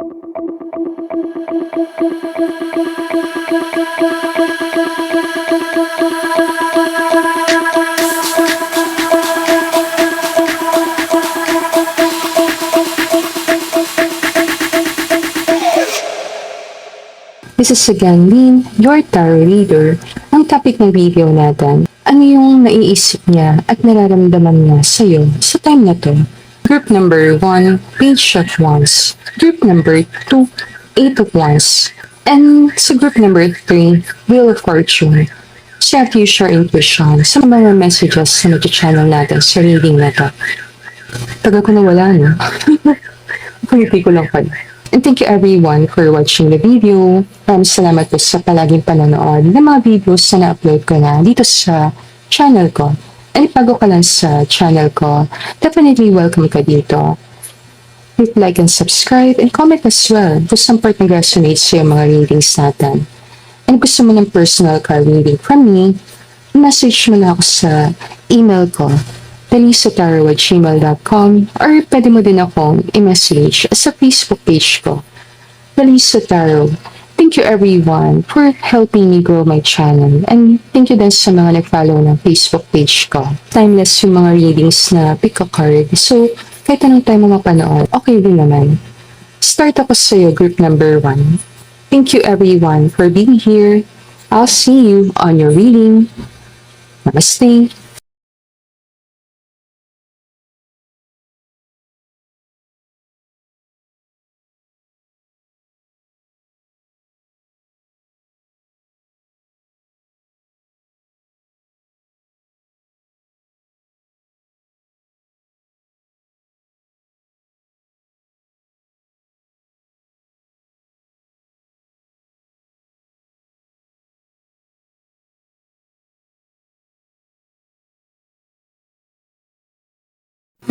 This is again Lynn, your tarot reader. Ang topic ng video natin, ano yung naiisip niya at nararamdaman niya sa'yo sa time na to? Group number 1, Page of Wands. Group number 2, Eight of Wands. And sa group number 3, Wheel of Fortune. So have you share intuition sa mga messages na channel natin sa reading na to. Tagal ko na wala, no? Pagiti ko lang pala. And thank you everyone for watching the video. Salamat po sa palaging panonood ng mga videos na na-upload ko na dito sa channel ko. And if bago ka lang sa channel ko, definitely welcome ka dito. Hit like and subscribe and comment as well kung saan part nag-resonate sa yung mga readings natin. And gusto mo ng personal card reading from me, message mo na ako sa email ko, telisataro@gmail.com, or pwede mo din akong i-message sa Facebook page ko, Telisa Tarot. Thank you everyone for helping me grow my channel, and thank you din sa mga nag-follow ng Facebook page ko. Timeless yung mga readings na pick a card, so kahit anong time mo mapanood, okay din naman. Start ako sa iyo, group number 1. Thank you everyone for being here. I'll see you on your reading. Namaste.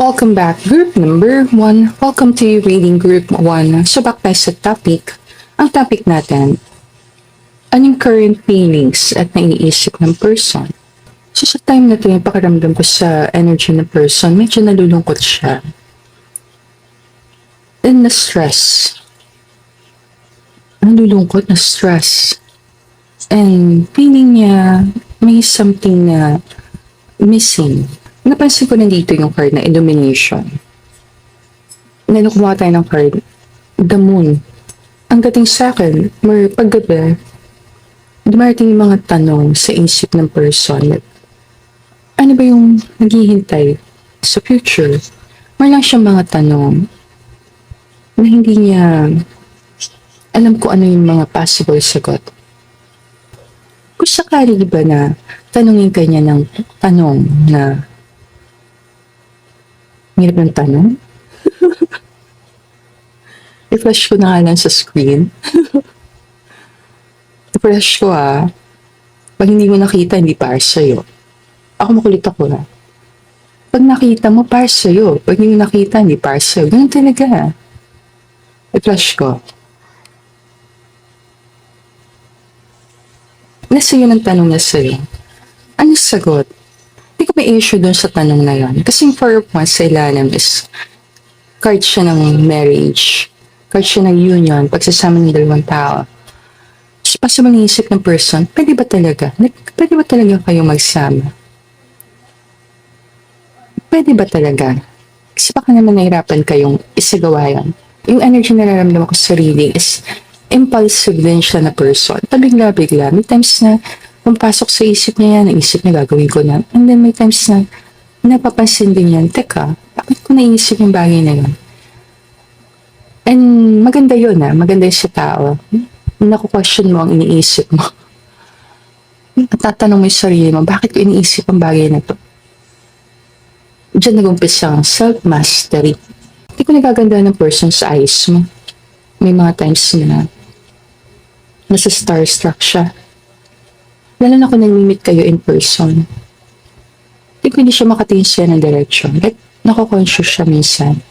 Welcome back, group number 1. Welcome to reading group 1. So back tayo sa topic. Ang topic natin, anong current feelings at naiisip ng person? So sa time na ito, yung pakiramdam ko sa energy ng person, medyo nalulungkot siya. And na-stress. Nalulungkot, na-stress. And feeling niya may something na missing. Napansin ko nandito yung card na Illumination. Ngayon kumuha tayo ng card, The Moon. Ang dating sa akin, paggabi, dumarating yung mga tanong sa isip ng person. Ano ba yung naghihintay sa future? Lang siyang mga tanong na hindi niya alam kung ano yung mga possible sagot. Kung sakali ba na tanongin kanya ng tanong na hirap ng tanong. I-flash ko na nga lang sa screen. I-flash ko Pag hindi mo nakita, hindi para sa'yo. Ako makulit ako Pag nakita mo, para sa'yo. Pag hindi mo nakita, hindi para sa'yo. Ganun talaga. I-flash ko. Nasa yun ang tanong na sa'yo. Ano sagot? Hindi ko may issue dun sa tanong na yun. Kasi yung 4 of Wands sa ilalim is card siya ng marriage. Card siya ng union, pagsasama ng dalawang tao. So, sa mga isip ng person, pwede ba talaga kayo magsama? Pwede ba talaga? Kasi baka naman nahirapan kayong isagawa yan. Yung energy na nararamdaman ko sa reading is impulsive din siya na person. Pabigla-bigla. May times na pumpasok sa isip niya yan, naisip niya gagawin ko na. And then may times na napapansin din yan, teka, bakit ko naisip yung bagay na yun? And maganda yun maganda yun sa tao. Naku-question mo ang iniisip mo. At tatanong mo yung sarili mo, bakit ko iniisip ang bagay na to? Diyan nag-umpisa ang self-mastery. Hindi ko nagaganda ng person sa eyes mo. May mga times na nasa starstruck siya. Lalo na kung nag-meet kayo in person. Hindi siya makatingin siya ng direction. Like, nako-conscious siya minsan.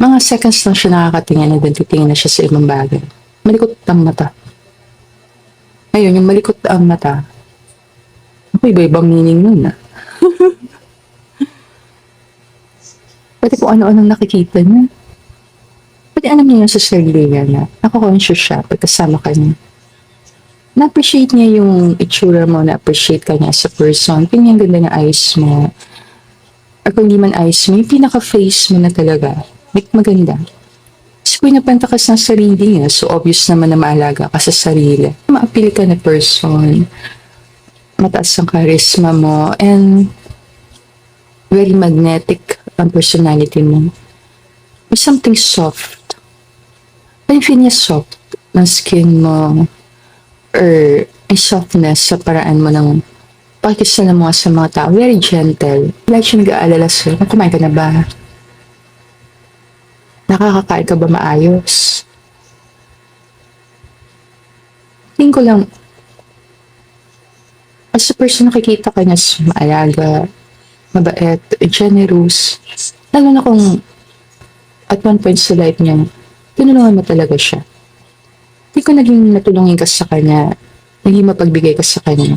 Mga seconds lang siya nakakatingin and then titingin na siya sa ibang bagay. Malikot ang mata. Ngayon, yung malikot ang mata, iba-ibang meaning nun Pwede kung ano-anong nakikita niya. Pati alam niya yun sa sarili niya na nako-conscious siya pagkasama ka niya. Na-appreciate niya yung itsura mo, na-appreciate ka niya as a person. Tingnan yung ganda ng eyes mo. Or kung hindi man eyes mo, yung pinaka-face mo na talaga. Like, maganda. Kasi pinapanta ka sa sarili niya, so obvious naman na maalaga ka sa sarili. Ma-appeal ka na person. Mataas ang charisma mo, and very magnetic ang personality mo. May something soft. May feel niya soft ng skin mo, or may softness sa paraan mo ng pakikisalamuha sa mga tao. Very gentle. Like siya nag-aalala sa'yo. Kumain ka na ba? Nakakakain ka ba maayos? Tingin ko lang, as a person, nakikita ka niya maalaga, mabait, generous. Lalo na kung at one point sa life niya, tinulungan mo talaga siya. Hindi ko naging natulungin ka sa kanya, naging mapagbigay ka sa kanya.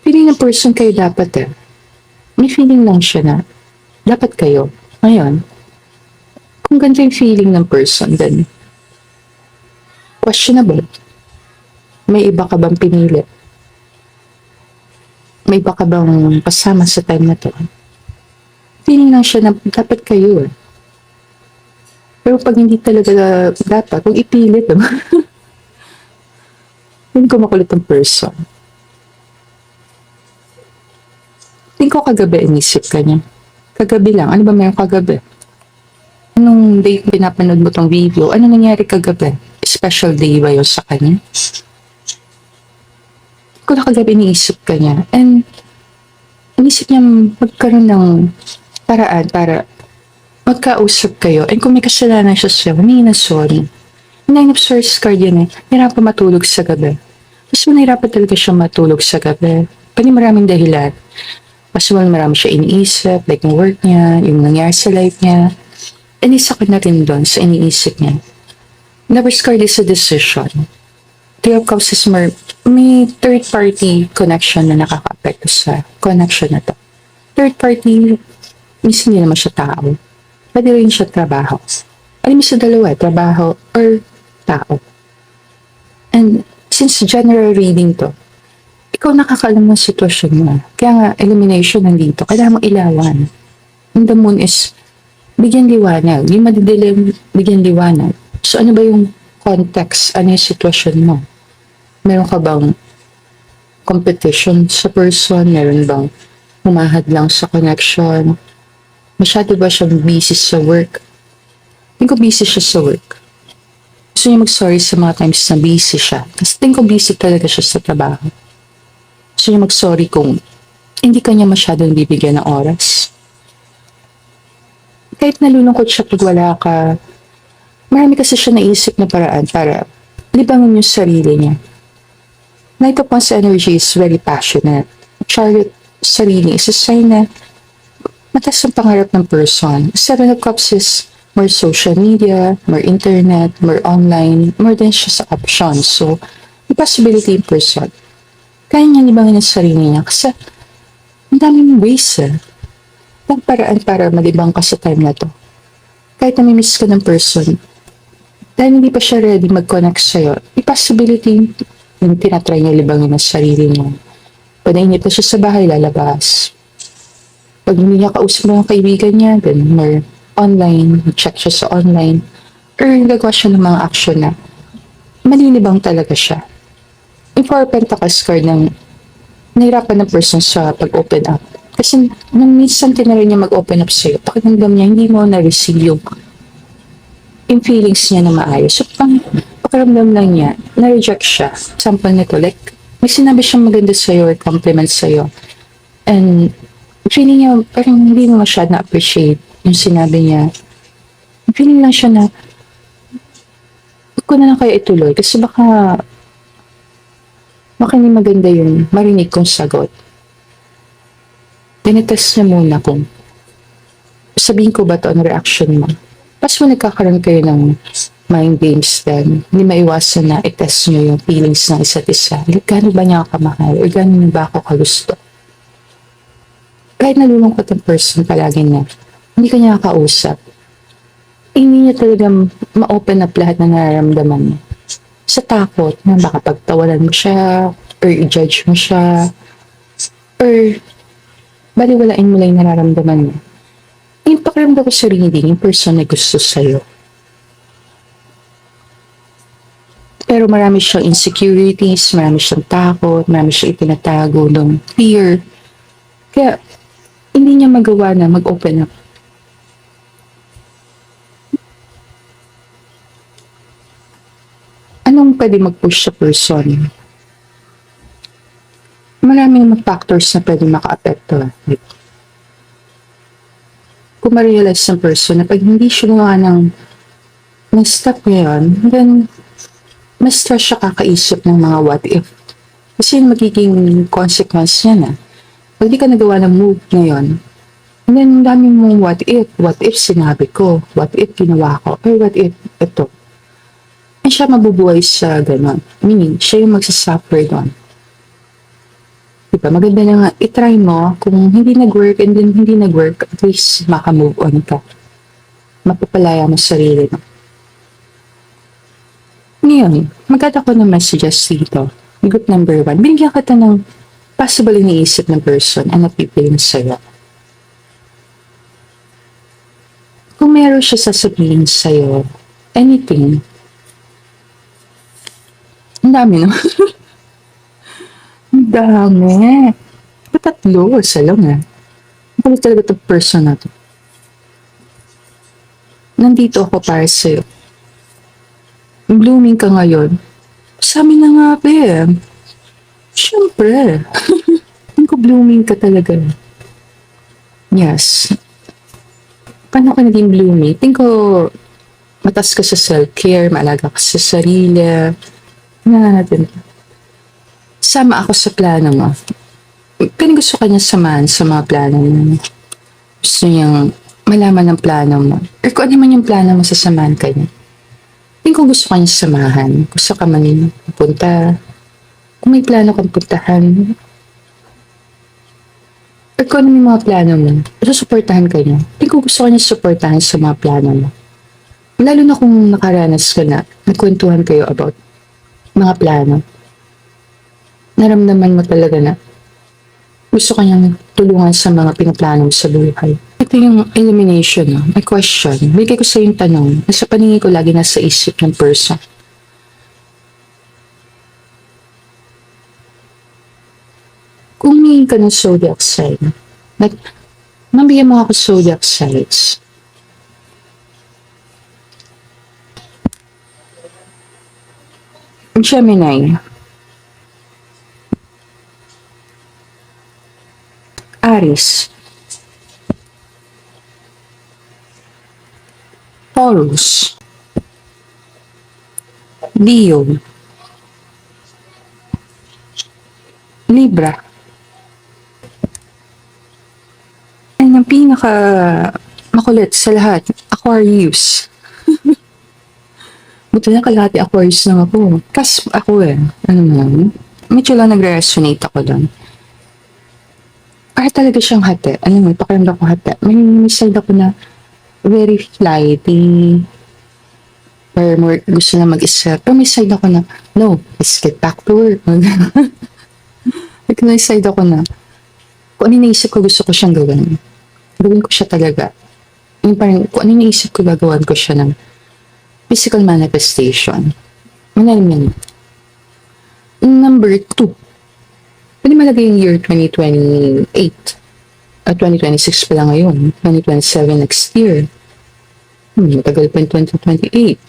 Feeling ng person kayo dapat eh. May feeling lang siya na dapat kayo. Ngayon, kung ganito yung feeling ng person, then questionable. May iba ka bang pinili? May iba ka bang kasama sa time na to? Feeling lang siya na dapat kayo eh. Pero pag hindi talaga dapat, kung ipilit, diba? Hindi ko makulit ang person. Tingin ko kagabi inisip ka niya. Kagabi lang. Ano ba mayroong kagabi? Anong day pinapanood mo tong video? Ano nangyari kagabi? Special day ba yun sa kanya? Tingin ko na kagabi iniisip ka niya. And inisip niya magkaroon ng paraan para magkausap kayo, and kung may kasalanan siya sa'yo, humingi ng sorry. Nine of Swords card yun eh. Nahirapan matulog sa gabi. Mas nahirapan talaga siya matulog sa gabi. Pwede maraming dahilan. Mas marami siya iniisip, like yung work niya, yung nangyari sa life niya. And isa ka na rin doon sa iniisip niya. Lover's card is a decision. Three of Cups is more, may third party connection na nakaka-apekto sa connection na to. Third party, minsan hindi naman siya tao. Pwede rin siya trabaho. Alam mo sa dalawa, trabaho or tao. And since general reading to, ikaw nakakaalam ng sitwasyon mo. Kaya nga, elimination nandito. Kailangan mo ilawan. And the moon is bigyan liwanag. Yung madidilim, bigyan liwanag. So ano ba yung context? Ano yung sitwasyon mo? Meron ka bang competition sa person? Meron bang humahad lang sa connection? Masyado ba siyang busy sa work? Hindi ko busy siya sa work. Gusto niya mag-sorry sa mga times na busy siya. Kasi tingin ko busy talaga siya sa trabaho. Gusto niya mag-sorry kung hindi kanya masyadong bibigyan ng oras. Kahit nalulungkot siya pag wala ka, marami kasi siya naisip na paraan para libangin yung sarili niya. Knight of Wands energy is very passionate. Chariot sarili is a sign na mataas ang pangarap ng person. Seven of Cups is more social media, more internet, more online, more din siya sa options. So, may possibility in person. Kaya niya libangin ang sarili niya kasi ang daming ways ng paraan para malibang ka sa time na to. Kahit namimiss ka ng person, dahil hindi pa siya ready mag-connect sa'yo, may possibility yung tinatry niya libangin ang sarili niya. Pwede inip na siya sa bahay, lalabas. Pag hindi niya kausap ng kaibigan niya, then more online, check siya sa online, or gagawa siya ng mga action na malilibang talaga siya. Yung Four of Pentacles card ng nahirapan ng person sa pag-open up. Kasi nung minsan tinry niya mag-open up sa'yo, pakiramdam niya, hindi mo na-receive yung feelings niya na maayos. So, pakiramdam lang niya, na-reject siya. Sample nito, like, may sinabi siyang maganda sa'yo or compliment sa'yo. And feeling niya, parang hindi mo masyad na-appreciate yung sinabi niya. Feeling lang siya na, ko na lang kaya ituloy. Kasi baka hindi maganda yun, marinig kong sagot. Tinitest niya muna kung sabihin ko ba ito ang reaction mo. Pas mo nagkakaroon kayo ng mind games then, hindi maiwasan na i-test nyo yung feelings ng isa't isa. Gano'n ba niya ako kamahal? O gano'n ba ako kagusto? Kahit nalulungkot ang person palagi na, hindi ka niya kausap. hindi niya talaga ma-open up lahat na nararamdaman niya. Sa takot na baka pagtawanan mo siya, or i-judge mo siya, or baliwalain mo lang yung nararamdaman mo. Yung pakiramdam ko sa reading, yung person na gusto sa'yo. Pero marami siyang insecurities, marami siyang takot, marami siyang itinatago ng fear. Kaya, hindi niya magawa na mag-open up. Anong pwede mag-push sa person? Maraming mga factors na pwede maka-apekto. Like, kung ma-realize ng person na pag hindi siya gumawa ng step ngayon, then mas stress siya kakaisip ng mga what if. Kasi yung magiging consequence niya na. Pag di ka nagawa ng move ngayon, and then dami mong what if sinabi ko, what if ginawa ko, or what if ito. And siya mabubuhay sa ganon. Meaning, siya yung magsasuffer doon. Diba? Maganda na nga, itry mo, kung hindi nag-work and then hindi nag-work, at least maka-move on ka. Mapapalaya mo sarili mo. Ngayon, magkata ko ng messages dito. Group number 1, binigyan ka ng possible iniisip ng person ang napipiling sa'yo. Kung meron siya sasabihin sa'yo, anything, ang dami no? Ang dami. Tatlo, isa lang Ano talaga itong person na to? Nandito ako para sa'yo. Blooming ka ngayon. Sa amin na nga, be. Siyempre. Hindi ko blooming ka talaga. Yes. Paano ka naging blooming? Tingin ko, matas ka sa self-care, maalaga ka sa sarili. Na natin. Sama ako sa plano mo. Pero gusto ka niya samahan sa mga plano mo. Gusto niyang malaman ng plano mo. Or kung ano man yung plano mo, sasamahan ka niya. Tingin ko gusto ka niya samahan. Gusto ka man pupunta. Kung may plano kang puntahan. Or kung ano yung mga plano mo, susuportahan ka niya. Tingin ko gusto ka niya suportahan sa mga plano mo. Lalo na kung nakaranas ka na, nagkwentuhan kayo about mga plano. Naramdaman mo talaga na gusto ka niyang tulungan sa mga pinaplano mo sa buhay. Ito yung elimination, no? May question. Bigay ko sa yung tanong. Nasa paningin ko lagi nasa isip ng person. Kung hingin ka ng zodiac sign, like, mabigyan mo ako zodiac signs. Gemini. Aries. Taurus. Leo. Libra. And ang pinaka makulit sa lahat, Aquarius. Buti na kalahati Aquarius lang ako. Kas ako ano naman, medyo lang nagre-resonate ako doon. Para talaga siyang hati. Ano mo, pakiramdam ko hati. May side ako na very flighty. Or more gusto na mag-isa. Pero may side ako na, no, let's get back to work. Like, may side ako na, kung ano naisip ko, gusto ko siyang gawin. Gawin ko siya talaga. Yung parang, kung ano naisip ko, gagawan ko siya ng physical manifestation. Manalim yan. Number 2. Pwede malagay yung year 2028. 2026 pa lang ngayon. 2027 next year. Matagal pa yung 2028.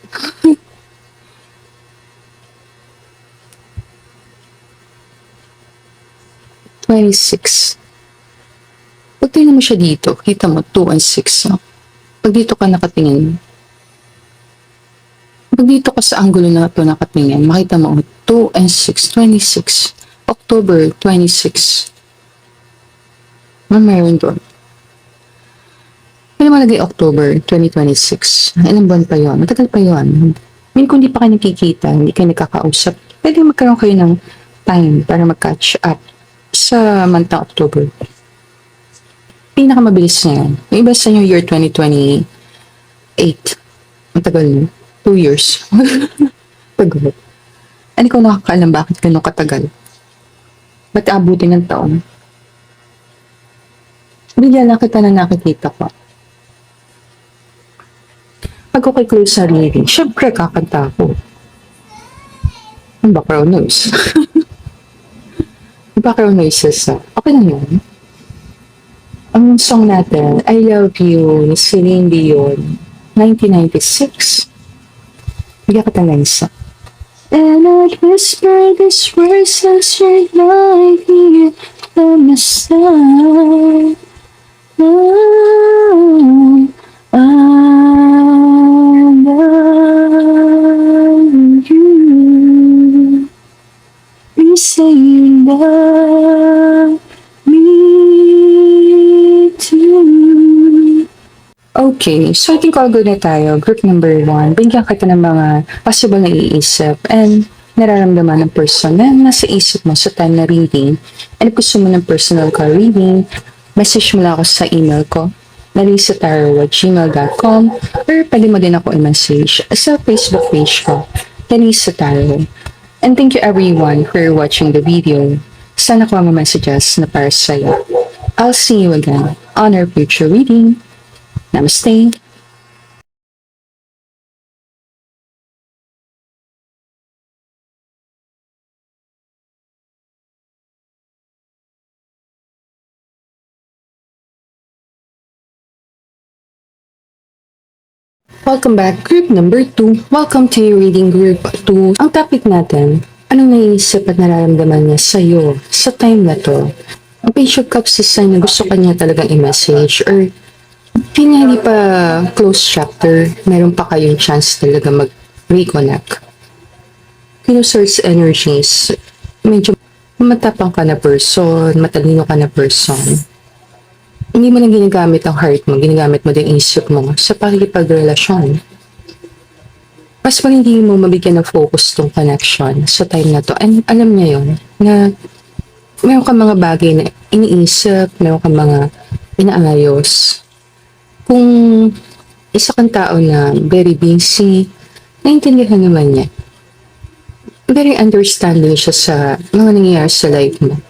Pag tingnan mo siya dito, kita mo 2 and 6. No? Pag dito ka nakatingin, pag dito ka sa angulo na ito nakatingin, makita mo 2 and 6, 26. October 26. Mayroon doon. Pwede malagay October 2026. Ilang buwan pa yon? Matagal pa yon. Kung hindi pa kayo nakikita, hindi kayo nakakausap, pwede magkaroon kayo ng time para mag-catch up sa month na October. Pinakamabilis na yan. Yung iba sa inyo year 2028. Ang tagal mo. 2 years. Tagal. Ano ko nakakaalam bakit ganun katagal? Ba't abutin ng taon? Bigyan lang kita na nakikita ko. Pag ako kay close sa reading, syempre kakanta ako. Ang background noise. Background noises na. Okay lang yun. Ang song natin, I Love You, ni Celine Dion, 1996. Bigyan kita ng isa. And I'd whisper these words as you're lying here by my side. Oh, I love you. Please say you love me too. Okay, so I think all good na tayo. Group number 1, bigyan kita ng mga possible na iisip and nararamdaman ng person na nasa isip mo sa time na reading. And if gusto mo ng personal ka reading, message mo lang ako sa email ko, larisataro@gmail.com, or pwede mo din ako i-message sa Facebook page ko, Larissa Taro. And thank you everyone for watching the video. Sana ko ang messages na para sa'yo. I'll see you again on our future reading. Namaste. Welcome back, group number 2. Welcome to your reading group 2. Ang topic natin, anong naiisip at nararamdaman niya sa'yo sa time na to? Ang Page of Cups is sign na gusto kanya talagang i-message or hindi pa close chapter, meron pa kayong chance talaga mag-reconnect. Queen of Swords energies, medyo matapang ka na person, matalino ka na person. Hindi mo lang ginagamit ang heart mo, ginagamit mo din isip mo sa pakikipagrelasyon. Mas pag hindi mo mabigyan ng focus tong connection sa time na to, and alam niya yon na meron kang mga bagay na iniisip, meron kang mga inaayos. Kung isa kang tao na very busy, naiintindihan naman niya. Very understanding siya sa mga nangyayari sa life mo.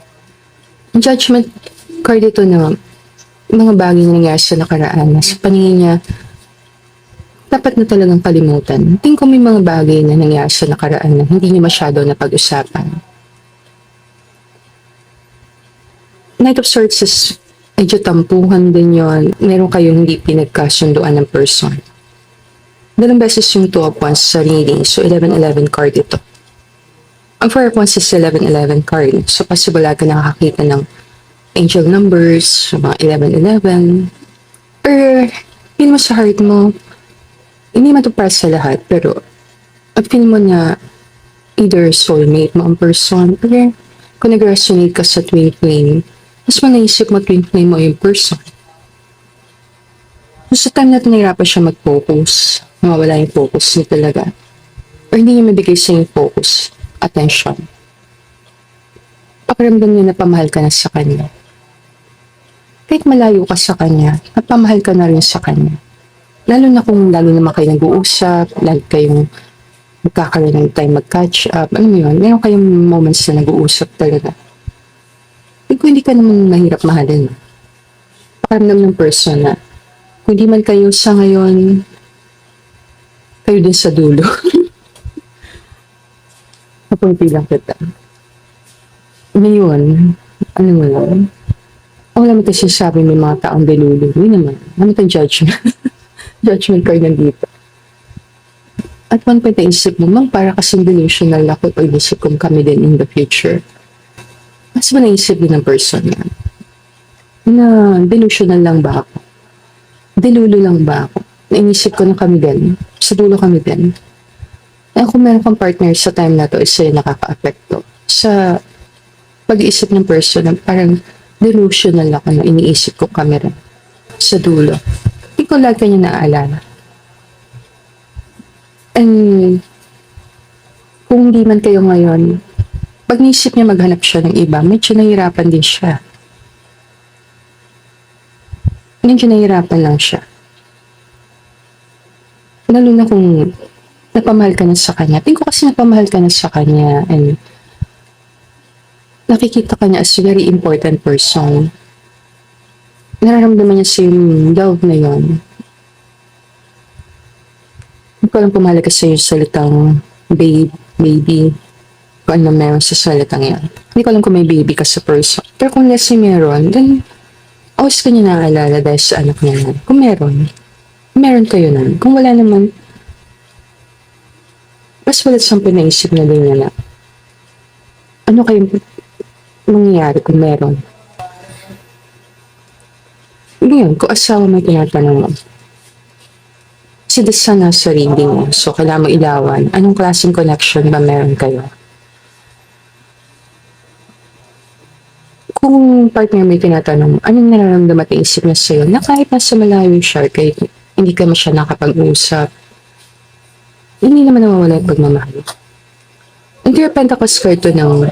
Judgment card ito na mga bagay na nangyayari sa nakaraan na sa paningin niya, dapat na talagang kalimutan. Tingin ko may mga bagay na nangyayari sa nakaraan na hindi niya masyado napag-usapan. Knight of Swords is medyo tampuhan din yon. Meron kayong hindi pinagkasunduan ng person. Dalawang beses yung 2 of Wands sa reading. So, 11-11 card ito. Ang 4 of Wands is 11-11 card. So, possible ka nakakita ng angel numbers, mga 11-11. Or, yun mo sa heart mo, hindi man ito para sa lahat, pero feel mo na either soulmate mo ang person, or kung nag-resonate ka sa twin flame, mas manaisip mo twin flame mo yung person. So, sa time na ito, nahirapan siya mag-focus, mawawala yung focus niya talaga. Or hindi niya mabigay sa yung focus, attention. Pakiramdam niya na pamahal ka na sa kanya. Kahit malayo ka sa kanya, napamahal ka na rin sa kanya. Lalo na kung lalo naman kayo nag-uusap, lalo kayong magkakaroon ng time mag-catch up, alam mo yun, meron kayong moments na nag-uusap talaga. Kung hindi ka naman mahirap mahalin, pakiramdam ng person na kung di man kayo sa ngayon, kayo din sa dulo. Napunti lang kita. Ngayon, ano mo lang, ako naman kasi sabi may mga taong delulu. Hindi naman. Ano itong judgment? Judgment card nandito. At one point naisip mo, mang para kasing delusional ako o inisip kong kami din in the future. Mas ba naisip din ng person yan? Na delusional lang ba ako? Delulu lang ba ako? Nainisip ko na kami din. Sa dulo kami din. Eh kung meron kang partner sa time na to, isa yung nakaka-apekto. Sa pag-iisip ng person na parang delusional ako na iniisip ko kami rin. Sa dulo. Hindi ko lagi kanya naaalala. And kung hindi man kayo ngayon, pag naisip niya maghanap siya ng iba, medyo nahihirapan din siya. Medyo nahihirapan lang siya. Lalo na kung nagpamahal ka na sa kanya. Tingin ko kasi nagpamahal ka na sa kanya and nakikita ka niya as a very important person. Nararamdaman niya sa yung love na yun. Hindi ko alam kung mahalaga sa yung salitang babe, baby, kung ano meron sa salitang yan. Hindi ko alam kung may baby ka sa person. Pero kung less meron, then always ka niya naaalala dahil sa anak niya yan. Kung meron kayo nun. Kung wala naman, mas wala siyang pinaisip na din niya na ano kayong mangyayari kung meron. Ngayon, kung asawa may tinatanong mo, si Desa na sa reading mo, so kailangan mo ilawan, anong klaseng connection ba meron kayo? Kung partner may tinatanong mo, anong nararamdaman at isip niya sa'yo na kahit nasa malayo siya, kahit hindi ka siya nakapag-usap, hindi naman nawawala yung pagmamahal. Hindi yung Pentacles card to ng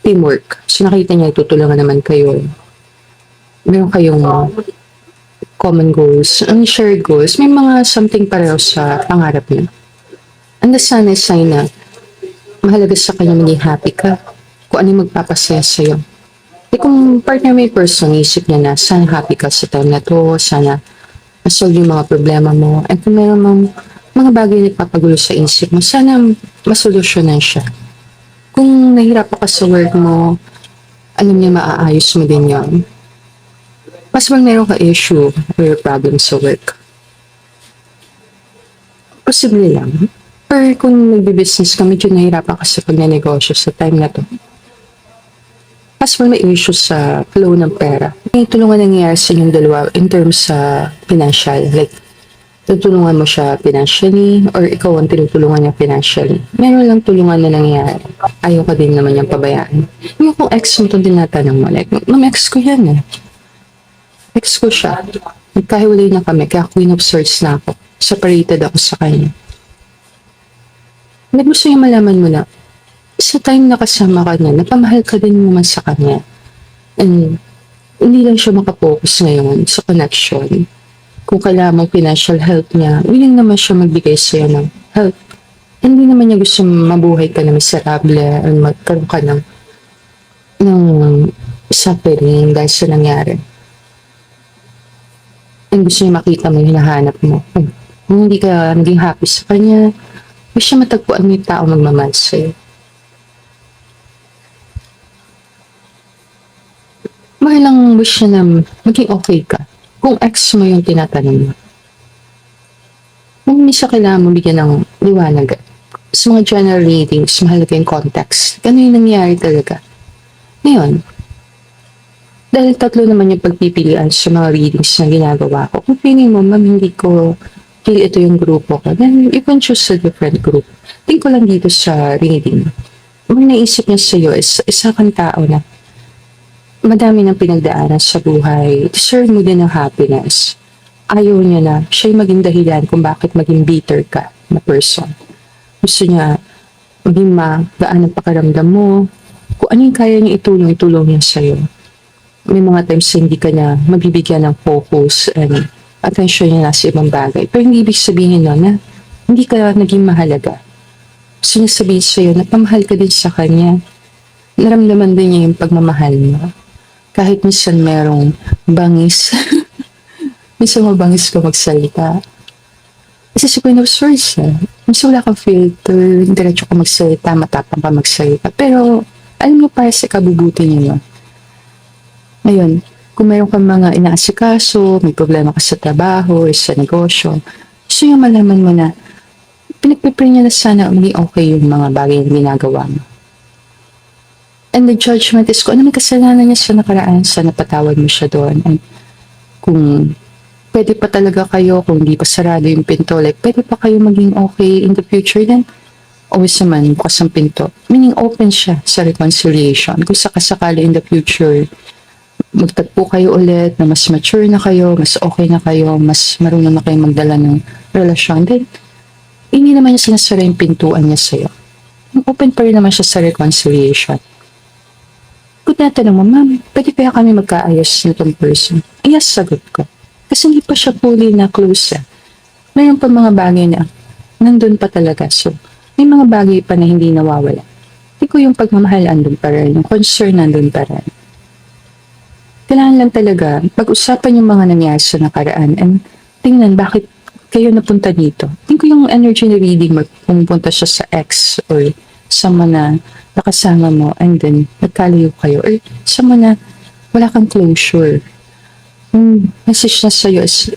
teamwork. So nakita niya, tutulungan naman kayo. Meron kayong common goals, ang shared goals, may mga something pareho sa pangarap niya. And the sun is sign na mahalaga sa kanya maging happy ka, kung ano yung magpapasaya sa'yo. Kung partner may person, isip niya na sana happy ka sa time na to, sana masolve yung mga problema mo. At kung meron mang mga bagay na nagpapagulo sa isip mo, sana masolusyonan siya. Kung nahihirapan ka sa work mo, alam niya maaayos mo din yun. Mas bang meron ka issue or problem sa work? Posible lang. Pero kung nagbi-business ka, medyo nahihirapan ka sa pagnanegosyo sa time na to. Mas may issue sa flow ng pera. May tulungan nangyayari sa inyong dalawa in terms sa financial. Like, tutulungan mo siya financially or ikaw ang tinutulungan niya financially. Meron lang tulungan na nangyayari. Ayaw ka din naman niyang pabayaan. Yung kung ex mo itong tinatanong mo, like, ex ko yan eh. Ex ko siya. Nagkahiwalay na kami, kaya Queen of Swords na ako. Separated ako sa kanya. Gusto niya malaman mo na, sa time na kasama ka na, napamahal ka din naman sa kanya. And hindi lang siya makapokus ngayon sa connection. Kung kailangan mong financial help niya, willing naman siya magbigay sa'yo ng help. Hindi naman niya gusto mabuhay ka na miserable or magkaroon ka ng suffering dahil sa nangyari. And gusto niya makita mo yung hinahanap mo. Kung hindi ka naging happy sa kanya, gusto siya matagpuan mo yung tao magmamahal sa'yo. Mahalang wish niya na maging okay ka. Kung ex mo yung tinatanong mo. Kung hindi siya kailangan mo bigyan ng liwanag. Sa mga general readings, mahalaga yung context. Gano'n yung nangyayari talaga. Ngayon, dahil tatlo naman yung pagpipilian sa mga readings na ginagawa ko. Kung feeling mo, ma'am, hindi ko feel ito yung grupo ko, then you can choose a different group. Think ko lang dito sa reading. May naisip niya sa'yo is isa kang tao na madami ng pinagdaanan sa buhay. Deserve mo din ng happiness. Ayaw niya na siya'y maging dahilan kung bakit maging bitter ka na person. Gusto niya maging magaan ang pakaramdam mo. Kung ano yung kaya niya itulong niya sa'yo. May mga times hindi ka niya mabibigyan ng focus and attention niya nasa ibang bagay. Pero hindi ibig sabihin nun na hindi ka naging mahalaga. Gusto niya sabihin sa'yo na pamahal ka din sa kanya. Naramdaman din niya yung pagmamahal mo. Kahit minsan merong bangis. Minsan mabangis ka magsalita. Kasi si Queen of Swords minsan wala kang filter, diretso ka magsalita, matapang ka magsalita. Pero alam mo para sa kabubuti niya yun. Ngayon, kung meron kang mga inaasikaso, may problema ka sa trabaho or sa negosyo, gusto niya malaman mo na pinagpipray niya na sana maging okay yung mga bagay na ginagawa mo. And the judgment is kung ano may kasalanan niya sa nakaraan, sana patawad mo siya doon. And kung pwede pa talaga kayo, kung hindi pa sarado yung pinto, like pwede pa kayo maging okay in the future, then always naman bukas ang pinto. Meaning open siya sa reconciliation. Kung sakasakali in the future, magtagpo kayo ulit, na mas mature na kayo, mas okay na kayo, mas marunong na kayo magdala ng relasyon, then hindi naman niya sinasara yung pintuan niya sa'yo. Open pa rin naman siya sa reconciliation. Kung natanong mo, ma'am, pwede kaya kami magkaayos nitong person? Yes, sagot ko. Kasi hindi pa siya fully na close. Mayroon pa mga bagay na nandun pa talaga. So, may mga bagay pa na hindi nawawala. Hindi ko yung pagmamahal andun pa rin, yung concern nandun pa rin. Kailangan lang talaga pag-usapan yung mga nangyari sa nakaraan and tingnan bakit kayo napunta dito. Tingin ko yung energy na reading mo, pumunta siya sa ex or sa na nakasama mo and then nagkalayo kayo or sa na wala kang closure. Yung message na sa'yo is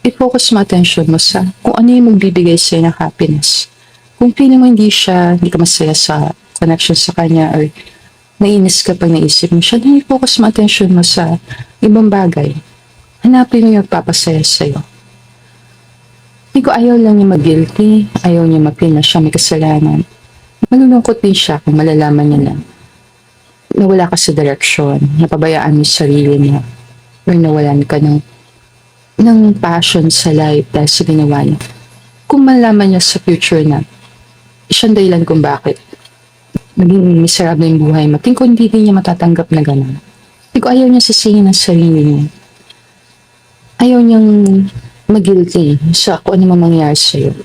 i-focus mo attention mo sa kung ano yung magbibigay sa'yo ng happiness. Kung feeling mo hindi ka masaya sa connection sa kanya or nainis ka pag naisip mo siya, then i-focus mo attention mo sa ibang bagay. Hanapin mo yung papasaya sa'yo. Hindi ko ayaw lang niya mag-guilty, ayaw niya mag-feel na siya may kasalanan. Malulungkot din siya kung malalaman niya na nawala ka sa direksyon, napabayaan mo yung sarili mo, or nawalan ka ng passion sa life dahil sa ginawa niya. Kung malalaman niya sa future na siyang dahilan kung bakit maging miserable yung buhay mo, tingin ko hindi din niya matatanggap na gano'n. Hindi ko ayaw niya sisingin ang sarili niya. Ayaw niyang mag-guilty sa kung ano mang mangyari sa'yo.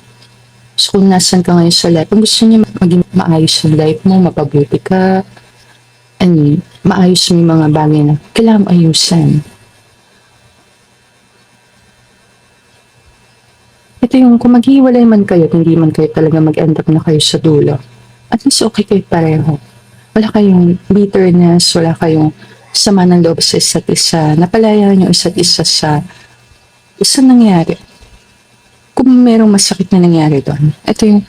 So kung nasan ka ngayon sa life, kung gusto niya maging maayos ang life mo, mapabuti ka, and maayos mo yung mga bagay na kailangan ayusan. Ito yung kung maghiwalay man kayo, hindi man kayo talaga mag-end up na kayo sa dulo. At least okay kayo pareho. Wala kayong bitterness, wala kayong sama ng loob sa isa't isa. Napalaya niyo isa't isa sa nangyari. Kung merong masakit na nangyari doon, ito yung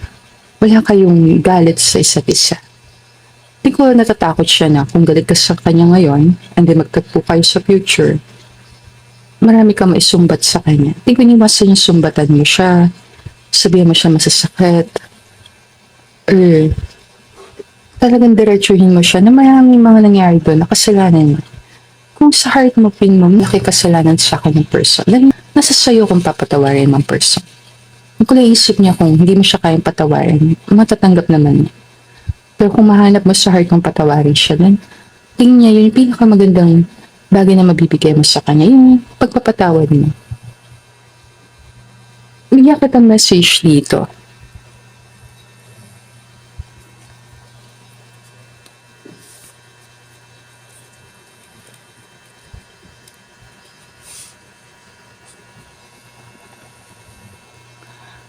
wala kayong galit sa isa't isa. Hindi ko natatakot siya na kung galit ka sa kanya ngayon and then magtagpo kayo sa future, marami kang maisumbat sa kanya. Hindi ko iniwasan yung sumbatan mo siya, sabihan mo siya masasakit, or talagang diretsuhin mo siya na maraming mga nangyari doon na kasalanan mo. Kung sa heart mo, pin mo, nakikasalanan sa akin ng person, dahil nasa sayo kung papatawarin ng person. Kung naisip niya kung hindi mo siya kayang patawarin, matatanggap naman niya. Pero kung mahanap mo sa heart kung patawarin siya, then tingin niya yun yung pinakamagandang bagay na mabibigay mo sa kanya, yung pagpapatawad mo. Bigyan kita message dito.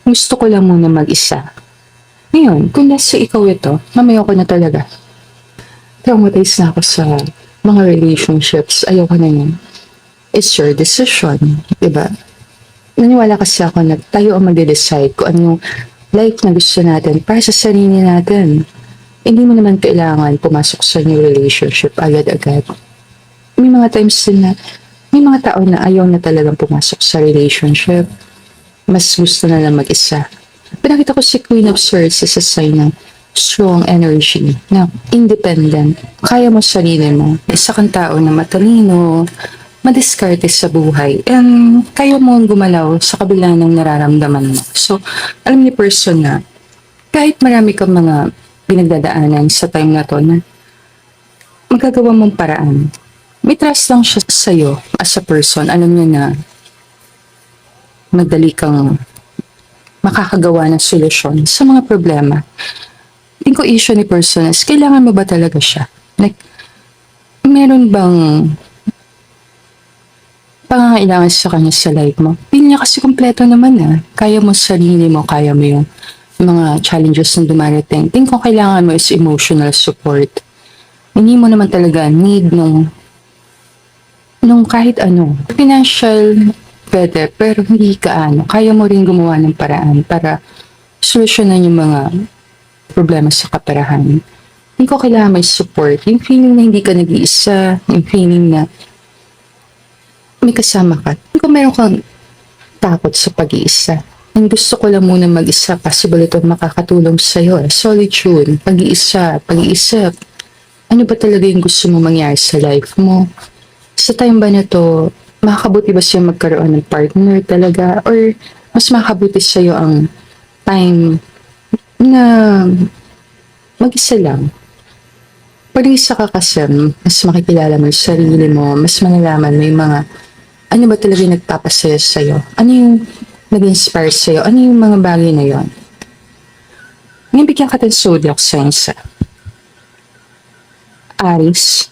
Gusto ko lang muna mag-isa. Ngayon, kung nasa ikaw ito, mamaya ko na talaga. Traumatized na ako sa mga relationships. Ayoko na yun. It's your decision. Diba? Naniwala kasi ako na tayo ang mag-decide kung anong life na gusto natin para sa sarili natin. Hindi mo naman kailangan pumasok sa new relationship agad-agad. May mga times din na may mga tao na ayaw na talagang pumasok sa relationship. Mas gusto na lang mag-isa. Pinakita ko si Queen of Swords sa sign ng strong energy, na independent. Kaya mo sarili mo. Isa kang tao na matalino, madiskarte sa buhay, and kaya mo gumalaw sa kabila ng nararamdaman mo. So, alam ni person na kahit marami kang mga pinagdadaanan sa time na to na magagawa mong paraan. May trust lang siya sa'yo as a person. Alam niya na madali kang makakagawa ng solusyon sa mga problema. Tingin ko issue ni person is, kailangan mo ba talaga siya? Like, meron bang pangangailangan sa kanya sa life mo? Hindi niya kasi kompleto naman Kaya mo sarili mo, kaya mo yung mga challenges na dumarating. Tingin ko kailangan mo is emotional support. Hindi mo naman talaga need nung kahit ano. Financial, pwede, pero hindi ka kaya mo rin gumawa ng paraan para solusyonan yung mga problema sa kaperahan. Hindi ko kailangan may support. Yung feeling na hindi ka nag-iisa, yung feeling na may kasama ka. Hindi ko meron kang takot sa pag-iisa. Ang gusto ko lang muna mag-isa, possible ito makakatulong sa'yo. Solitude, pag-iisa, pag-iisip. Ano ba talaga yung gusto mo mangyari sa life mo? Sa time ba na to, makakabuti ba siya magkaroon ng partner talaga? Or mas makakabuti sa'yo ang time na mag-isa lang? Pag-isa ka kasi, mas makikilala mo yung sarili mo, mas malalaman mo yung mga ano ba talaga yung nagpapasaya sa'yo? Ano yung nag-inspire sa'yo? Ano yung mga bagay na yon? Ngayon bigyan ka ng zodiac signs. Aries,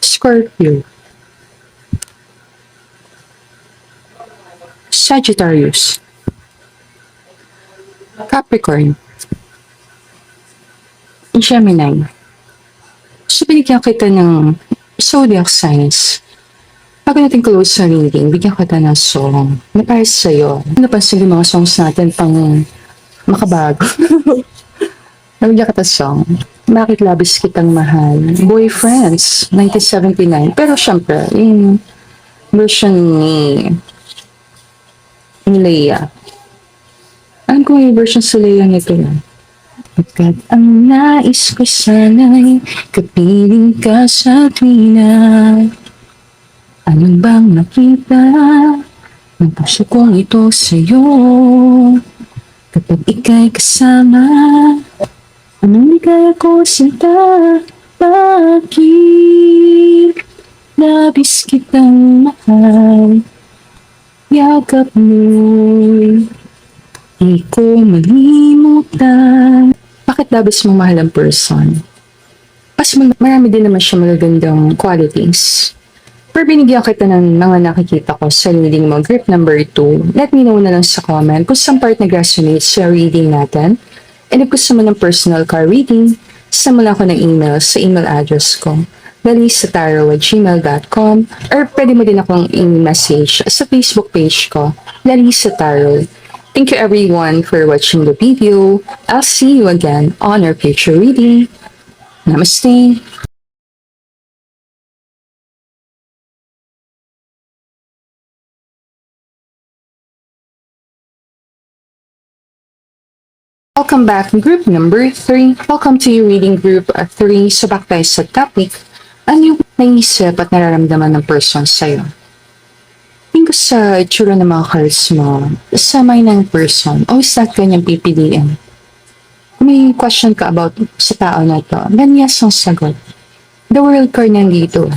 Scorpio, Sagittarius, Capricorn, Gemini. So, binigyan kita ng zodiac signs. Bago natin close sa reading, bigyan kita ng song na para sa'yo. Napansin yung mga songs natin pang makabago. Nabigyan kita song. Bakit labis kitang mahal? Boyfriends, 1979. Pero syempre, yung version ni Leia. Alam ko yung version sa Leia nito na. Pagkat ang nais ko sana'y kapiling ka sa tuwina. Ano bang nakita ng puso kong ito sa'yo? Kapag ika'y kasama, anong ligaya ko sinta? Bakit labis kitang mahal? Yakap mo'y di ko malimutan. Bakit labis mo mahal ang person? Kasi marami din naman siya magagandang qualities. Pero binigyan kita ng mga nakikita ko sa reading mo, group number 2. Let me know na lang sa comment kung saan part nag-resonate sa reading natin. And if gusto mo ng personal card reading, send mo lang ako ng email sa email address ko, larisataro@gmail.com, or pwede mo din akong i-message sa Facebook page ko, Larissa Tarot. Thank you everyone for watching the video. I'll see you again on our future reading. Namaste. Welcome back, group number 3. Welcome to your reading group 3. So back tayo sa topic. Ano yung naisip at nararamdaman ng person sa'yo? Tingin ko sa itsura ng mga cards mo, sa mind ng person, always not kanyang pipiliin. Kung may question ka about sa tao na to, then yes ang sagot. The world card nandito.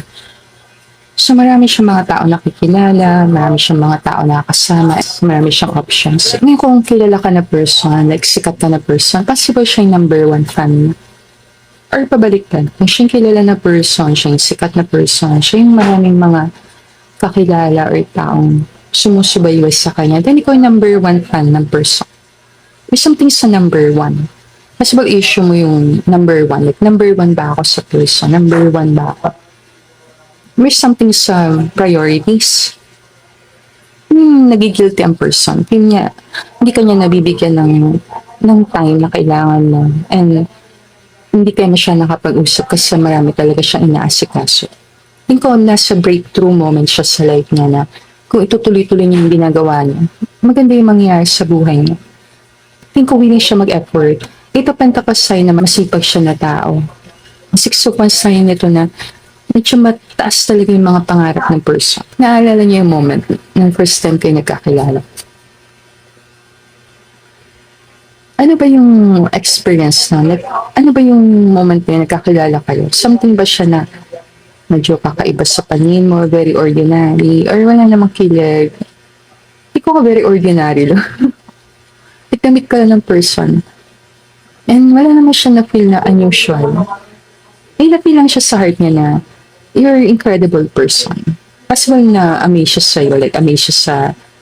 So marami siyang mga tao nakikilala, marami siyang mga tao nakakasama, marami siyang options. Ngayon kung kilala ka na person, like sikat ka na person, possible siya yung number 1 fan mo. Or pabaliktad, kung siya yung kilala na person, siya yung sikat na person, siya yung maraming mga kakilala or taong sumusubayway sa kanya, then ikaw yung number 1 fan ng person. May something sa number 1. Possible issue mo yung number 1, like number 1 ba ako sa person, number 1 ba ako? May something sa priorities. Nagigilty ang person. Hindi kanya nabibigyan ng time na kailangan mo. And hindi kayo na siya nakapag-usap kasi marami talaga siyang inaasikaso. Think ko nasa breakthrough moment siya sa life niya na kung itutuloy-tuloy niya yung ginagawa niya, maganda yung mangyayari sa buhay niya. Think ko willing siya mag-effort. Ito Pentacles sign na masipag siya na tao. Six of Wands sign nito na medyo mataas talaga yung mga pangarap ng person. Naalala niyo yung moment ng first time kayo nagkakilala. Ano ba yung experience na? Like, ano ba yung moment na nagkakilala kayo? Something ba siya na medyo kakaiba sa paningin mo, very ordinary, or wala namang kilig? Hindi ko very ordinary lang. Itamit ka lang ng person. And wala naman siya na-feel na unusual. Na-feel lang siya sa heart niya na you're an incredible person. Possible na amaze siya sa'yo, like amaze siya sa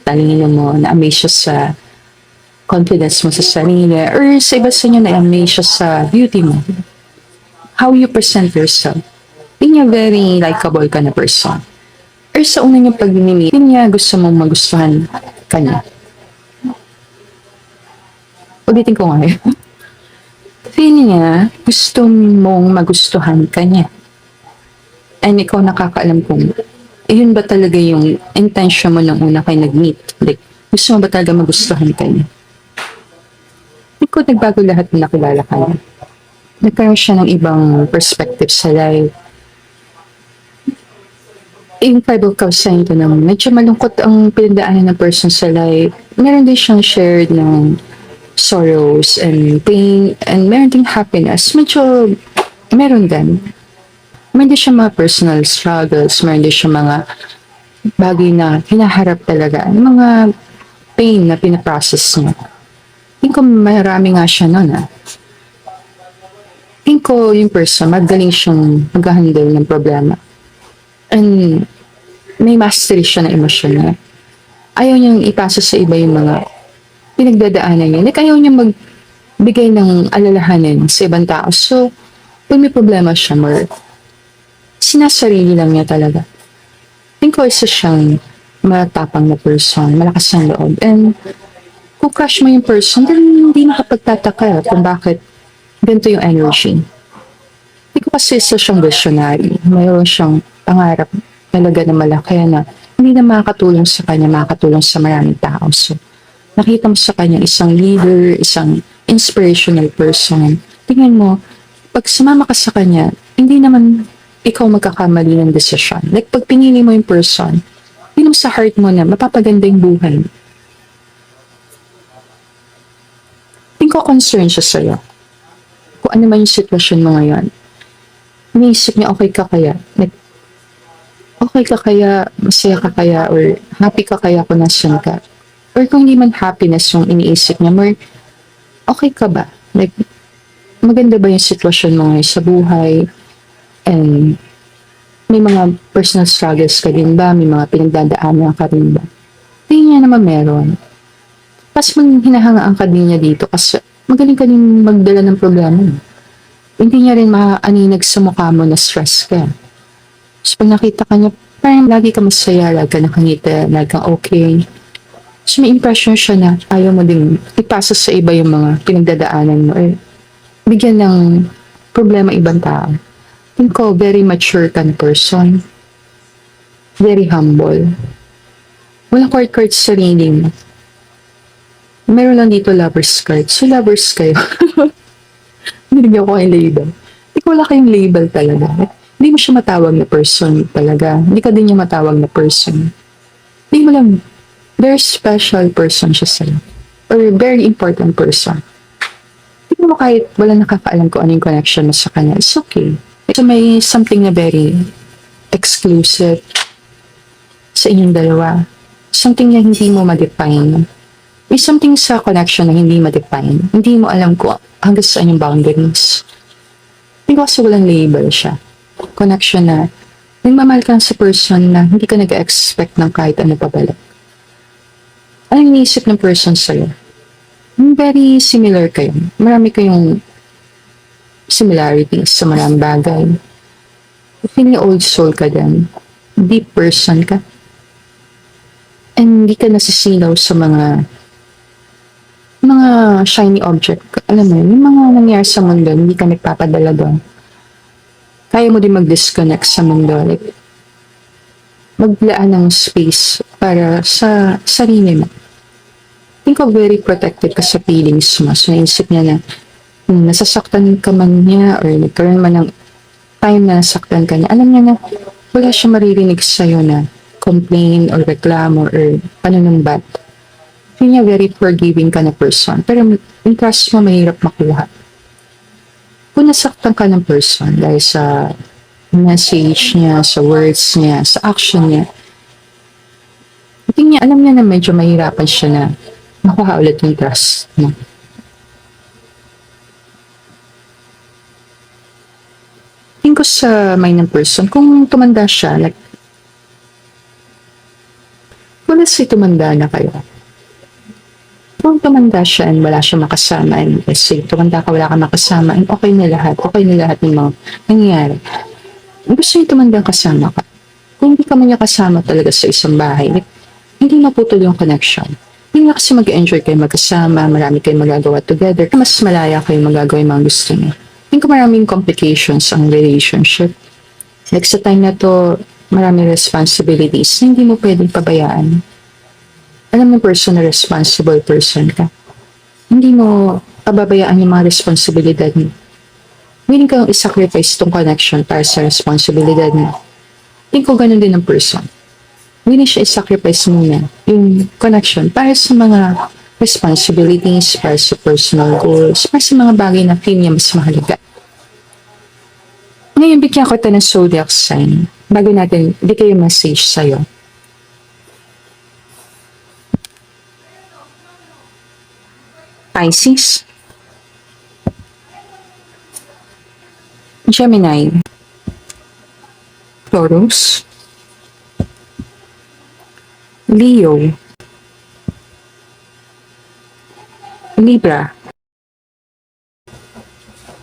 talino mo, na amaze siya sa confidence mo sa sarili, or sa iba sa inyo na amaze siya sa beauty mo. How you present yourself. Hindi niya very likable ka na person. Or sa una niyang pag-meet, hindi niya gusto mong magustuhan ka niya. Ulitin ko nga yun. Feel niya gusto mong magustuhan ka niya. And ikaw nakakaalam kung yun ba talaga yung intention mo nung una kayo nag-meet. Like, gusto mo ba talaga magustuhan ka niya? Hindi ko nagbago lahat na nakilala ka niya. Nagkaroon siya ng ibang perspective sa life. Yung Five of Cups sign ito na medyo malungkot ang pinagdaanan ng person sa life. Meron din siyang shared ng sorrows and pain and meron ding happiness. Medyo meron din. Meron din siya mga personal struggles, meron din siya mga bagay na hinaharap talaga, yung mga pain na pinaprocess niya. Tingin ko marami nga siya nun Tingin ko yung person, magaling siyang mag-handle ng problema. And may mastery siya na emosyon niya. Ayaw niyang ipasa sa iba yung mga pinagdadaanan niya. Like, ayaw niya magbigay ng alalahanin sa ibang tao. So, pag may problema siya, more sinasarili lang niya talaga. Tingin ko isa siyang matapang na person, malakas ang loob. And kung crush mo yung person, then hindi nakapagtataka kung bakit ganito yung energy. Hindi ko kasi isa siyang visionary. Mayroon siyang pangarap talaga na malaki na hindi na makakatulong sa kanya, makakatulong sa maraming tao. So, nakita mo sa kanya isang leader, isang inspirational person. Tingnan mo, pag sumama ka sa kanya, hindi naman ikaw magkakamali ng desisyon. Like, pag pinili mo yung person, yun sa heart mo na mapapaganda yung buhay. Tingin ko concern siya sa'yo. Kung ano man yung sitwasyon mo ngayon. Iniisip niya, okay ka kaya? Like, okay ka kaya, masaya ka kaya, or happy ka kaya kung nasan ka? Or kung hindi man happiness yung iniisip niya, more, okay ka ba? Like, maganda ba yung sitwasyon mo ngayon sa buhay? And may mga personal struggles ka din ba? May mga pinagdadaanan ka rin ba? Hindi niya naman meron. Tapos hinahangaan ka din niya dito kasi magaling ka din magdala ng problema. Hindi niya rin maaaninag sa mukha mo na stress ka. So pag nakita ka niya, parang lagi ka masaya, lagi ka nakangita, lagi kang okay. So may impression siya na ayaw mo din ipasa sa iba yung mga pinagdadaanan mo. Eh, bigyan ng problema ibang tao. Think ko, very mature ka na person. Very humble. Walang court sa sarili mo. Meron lang dito lover's card. So, lovers kayo. Binigyan ko kayong label. Hindi ko wala kayong label talaga. Hindi mo siya matawag na person talaga. Hindi ka din niya matawag na person. Hindi mo lang, very special person siya sa'yo. Or very important person. Hindi mo kahit wala nakakaalam kung ano yung connection mo sa kanya. It's okay. So may something na very exclusive sa inyong dalawa. Something na hindi mo ma-define. May something sa connection na hindi ma-define. Hindi mo alam kung hanggang saan yung boundaries. Hindi ko kasi walang label siya. Connection na nagmamahal ka sa person na hindi ka nag-expect ng kahit ano pabalik. Anong iniisip ng person sa'yo? Very similar kayo. Marami kayong similarities sa maraming bagay. Feeling old soul ka din. Deep person ka. And hindi ka nasisilaw sa mga shiny object. Alam mo, yung mga nangyari sa mundo, hindi ka nagpapadala doon. Kaya mo din mag-disconnect sa mundo. Like, maglaan ng space para sa sarili mo. Think of very protected ka sa feelings mo. So, naisip niya na nasasaktan ka man niya or nagkaroon man ng time na nasaktan ka niya, alam niya na wala siya maririnig sa'yo na complain or reklamo or panunumbat. Feel niya very forgiving ka na person. Pero yung trust mo mahirap makuha. Kung nasaktan ka ng person dahil sa message niya, sa words niya, sa action niya, niya, alam niya na medyo mahirapan siya na makuha ulit yung trust mo. Tingin ko sa mind ng person, kung tumanda siya, like, wala siya tumanda na kayo. Kung tumanda siya and wala siya makasama, and let's say, tumanda ka, wala ka makasama, and okay na lahat ng mga nangyayari. Gusto niya tumanda kasama ka. Kung hindi ka man niya kasama talaga sa isang bahay, like, hindi maputol yung connection. Hindi na kasi mag-enjoy kayo magkasama, marami kayong magagawa together, mas malaya kayo magagawa yung mga gusto niya. Think ko maraming complications ang relationship. Like sa time na to, maraming responsibilities na hindi mo pwedeng pabayaan. Alam mo person na responsible person ka. Hindi mo pababayaan yung mga responsibilidad mo. Willing kang isacrifice itong connection para sa responsibilidad mo. Think ko ganun din ang person. Willing siya isacrifice muna yung connection para sa mga responsibilities, para sa personal goals, para sa mga bagay na feel niya mas mahalaga. Ngayon, bigyan ko ito ng zodiac sign bago natin bigay yung message sa'yo. Pisces, Gemini, Taurus, Leo, Libra,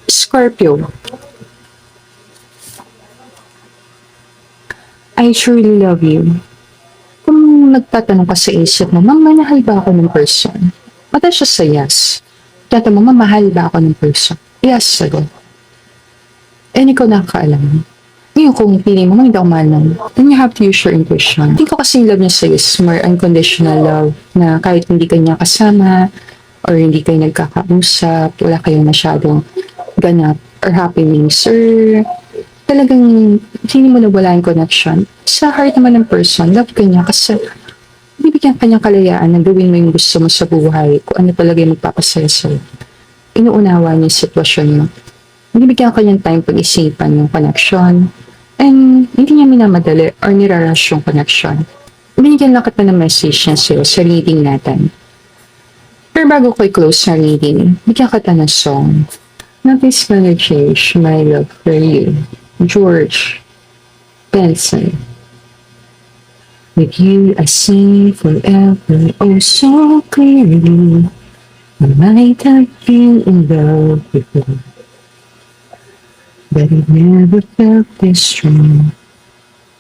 Scorpio. I truly love you. Kung nagtatanong ka sa isip mo, Ma'am, mahal ba ako ng person? Mata siya sa yes. Tatanong mo, Ma'am, mahal ba ako ng person? Yes, sagot. And ikaw nakakaalam. Ngayon kung pili mo, hindi ako mahal nun, then you have to use your intuition. Think ko kasi yung love niya sa'yo is more unconditional love na kahit hindi ka niya kasama or hindi kayo nagkakausap, wala kayong masyadong ganap or happenings or talagang hindi mo nawala yung connection. Sa heart naman ng person, love ka niya kasi bibigyan ka niyang kalayaan na gawin mo yung gusto mo sa buhay, kung ano talaga yung magpapasaya sa'yo. Inuunawa niya yung sitwasyon mo. Binibigyan ka niyang time pag-isipan yung connection and hindi niya minamadali or nirarush yung connection. Binigyan lang kita ng message niya sa'yo sa reading natin. Pero bago ko i-close na reading, bigyan kita ng song. Nothing's gonna change my love for you. George Benson. With you I see forever, oh so clearly. I might have been in love before, but it never felt this strong.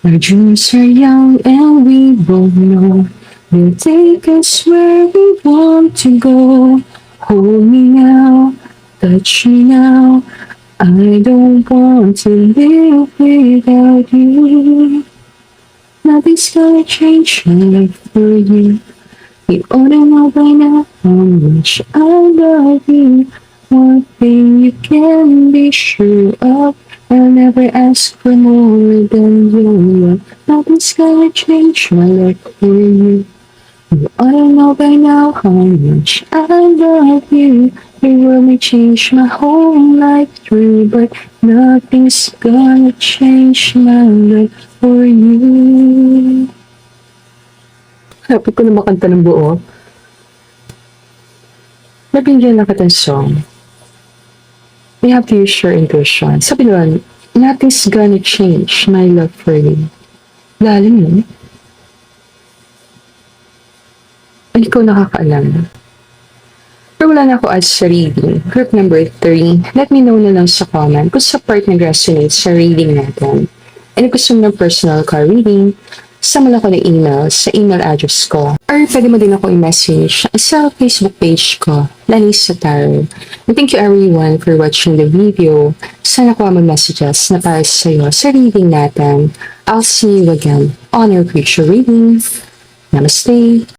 Our dreams are young and we both know they'll take us where we want to go. Hold me now, touch me now. I don't want to live without you. Nothing's gonna change my life for you. You ought to know by now how much I love you. One thing you can be sure of, I'll never ask for more than your love. Nothing's gonna change my life for you. You ought to know by now how much I love you. It will change my whole life through, but nothing's gonna change my life for you. Happy ko na makanta ng buo. Nabigyan lang kita ng song. You have to use your intuition. Sabi doon, nothing's gonna change my love for you. Lalim yun. Ay, ikaw nakakaalam. Pero wala na ako as sa reading. Group number 3, let me know na lang sa comment kung sa part nag-resonate sa reading natin. And kung gusto mo ng personal card reading, sama lang ko ng email sa email address ko. Or pwede mo din ako i-message sa Facebook page ko, Lanisa Tarot. And thank you everyone for watching the video. Sana ko ang messages na para sa iyo sa reading natin. I'll see you again on your future readings. Namaste!